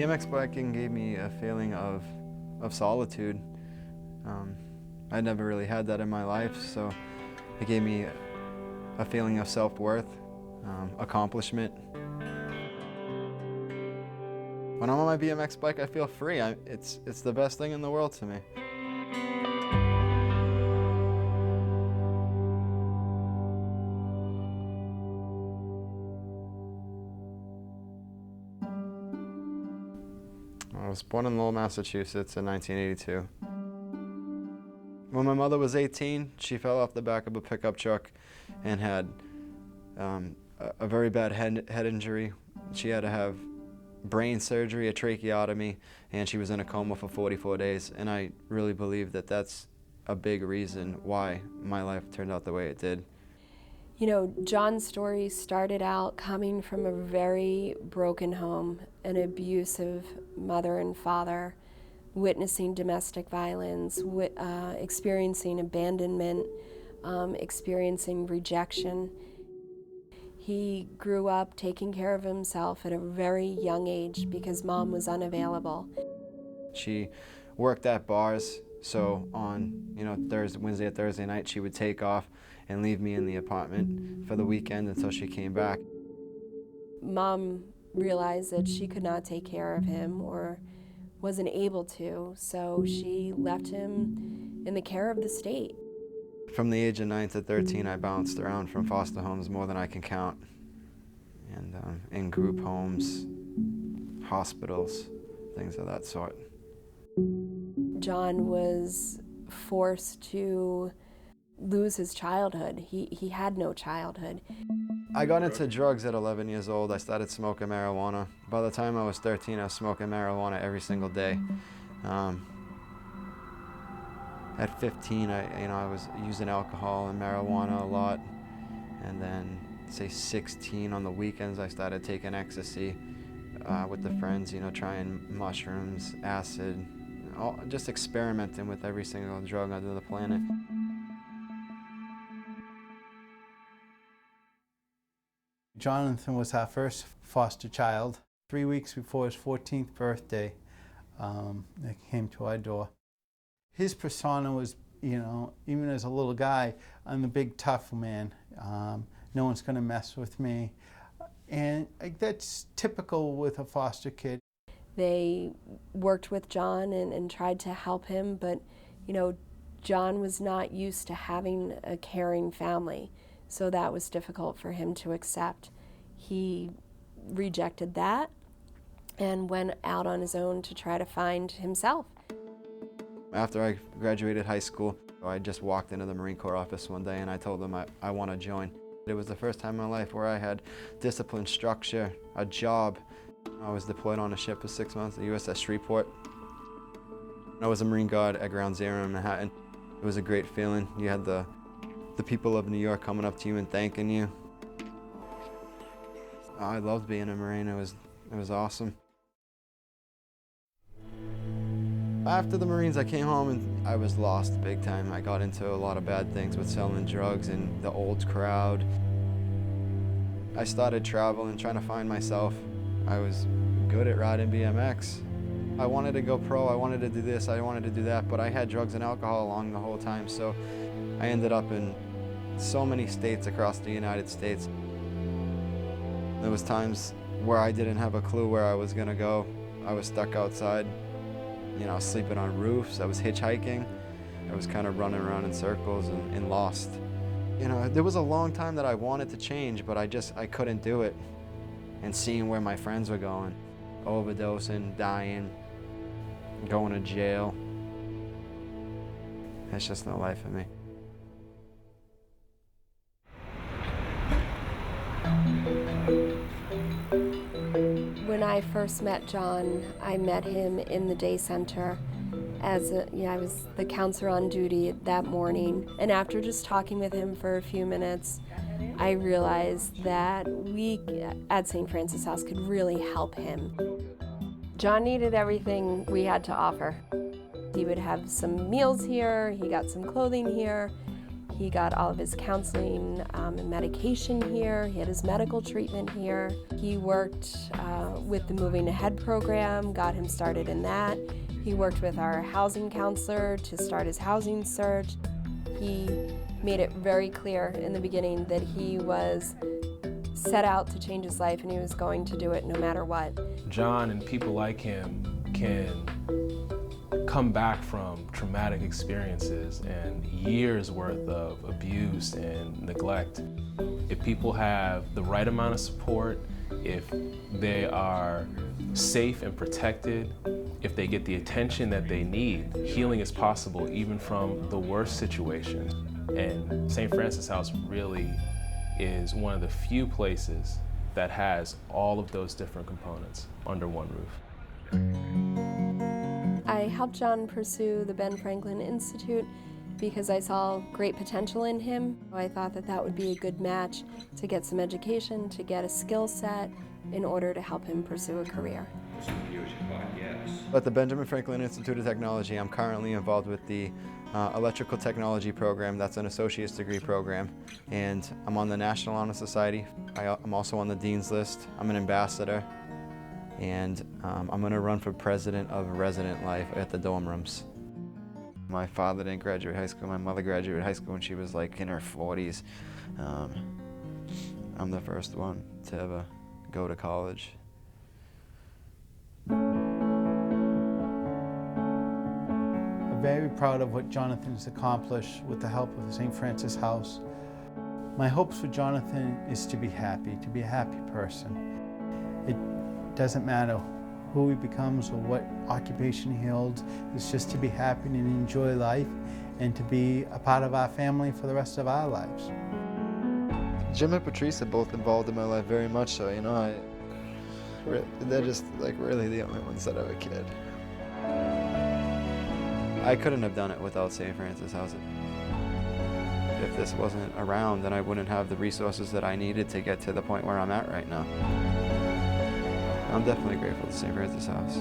BMX biking gave me a feeling of solitude. I never really had that in my life, so it gave me a feeling of self-worth, accomplishment. When I'm on my BMX bike, I feel free. It's the best thing in the world to me. I was born in Lowell, Massachusetts in 1982. When my mother was 18, she fell off the back of a pickup truck and had a very bad head injury. She had to have brain surgery, a tracheotomy, and she was in a coma for 44 days. And I really believe that that's a big reason why my life turned out the way it did. You know, John's story started out coming from a very broken home, an abusive mother and father, witnessing domestic violence, experiencing abandonment, experiencing rejection. He grew up taking care of himself at a very young age because mom was unavailable. She worked at bars, so on Wednesday or Thursday night she would take off and leave me in the apartment for the weekend until she came back. Mom realized that she could not take care of him or wasn't able to, so she left him in the care of the state. From the age of 9 to 13, I bounced around from foster homes more than I can count, and in group homes, hospitals, things of that sort. John was forced to lose his childhood. He had no childhood. I got into drugs at 11 years old. I started smoking marijuana. By the time I was 13, I was smoking marijuana every single day. At 15, I was using alcohol and marijuana a lot. And then, say 16, on the weekends, I started taking ecstasy with the friends, trying mushrooms, acid, just experimenting with every single drug under the planet. Jonathan was our first foster child. 3 weeks before his 14th birthday, they came to our door. His persona was, even as a little guy, I'm the big tough man. No one's going to mess with me. And that's typical with a foster kid. They worked with John and tried to help him, but John was not used to having a caring family, so that was difficult for him to accept. He rejected that and went out on his own to try to find himself. After I graduated high school, I just walked into the Marine Corps office one day and I told them I want to join. It was the first time in my life where I had discipline, structure, a job. I was deployed on a ship for 6 months at USS Shreveport. I was a Marine Guard at Ground Zero in Manhattan. It was a great feeling. You had the people of New York coming up to you and thanking you. I loved being a Marine. It was awesome. After the Marines, I came home and I was lost big time. I got into a lot of bad things with selling drugs and the old crowd. I started traveling, trying to find myself. I was good at riding BMX. I wanted to go pro, I wanted to do this, I wanted to do that, but I had drugs and alcohol along the whole time, so I ended up in so many states across the United States. There was times where I didn't have a clue where I was gonna go. I was stuck outside, sleeping on roofs, I was hitchhiking. I was kind of running around in circles and lost. There was a long time that I wanted to change, but I couldn't do it. And seeing where my friends were going, overdosing, dying, going to jail, it's just no life for me. When I first met John, I met him in the day center as I was the counselor on duty that morning. And after just talking with him for a few minutes, I realized that we at St. Francis House could really help him. John needed everything we had to offer. He would have some meals here, he got some clothing here, He got all of his counseling and medication here. He had his medical treatment here. He worked with the Moving Ahead program, got him started in that. He worked with our housing counselor to start his housing search. He made it very clear in the beginning that he was set out to change his life and he was going to do it no matter what. John and people like him can come back from traumatic experiences and years worth of abuse and neglect. If people have the right amount of support, if they are safe and protected, if they get the attention that they need, healing is possible even from the worst situations. And St. Francis House really is one of the few places that has all of those different components under one roof. I helped John pursue the Ben Franklin Institute because I saw great potential in him. I thought that that would be a good match to get some education, to get a skill set in order to help him pursue a career. At the Benjamin Franklin Institute of Technology, I'm currently involved with the Electrical Technology program. That's an associate's degree program, and I'm on the National Honor Society. I'm also on the Dean's List. I'm an ambassador, and I'm going to run for president of Resident Life at the dorm rooms. My father didn't graduate high school. My mother graduated high school when she was like in her 40s. I'm the first one to ever go to college. I'm very proud of what Jonathan has accomplished with the help of the St. Francis House. My hopes for Jonathan is to be happy, to be a happy person. It doesn't matter who he becomes or what occupation he holds. It's just to be happy and enjoy life and to be a part of our family for the rest of our lives. Jim and Patrice are both involved in my life very much so, you know. They're just like really the only ones that have a kid. I couldn't have done it without St. Francis House. If this wasn't around, then I wouldn't have the resources that I needed to get to the point where I'm at right now. I'm definitely grateful to St. Francis House.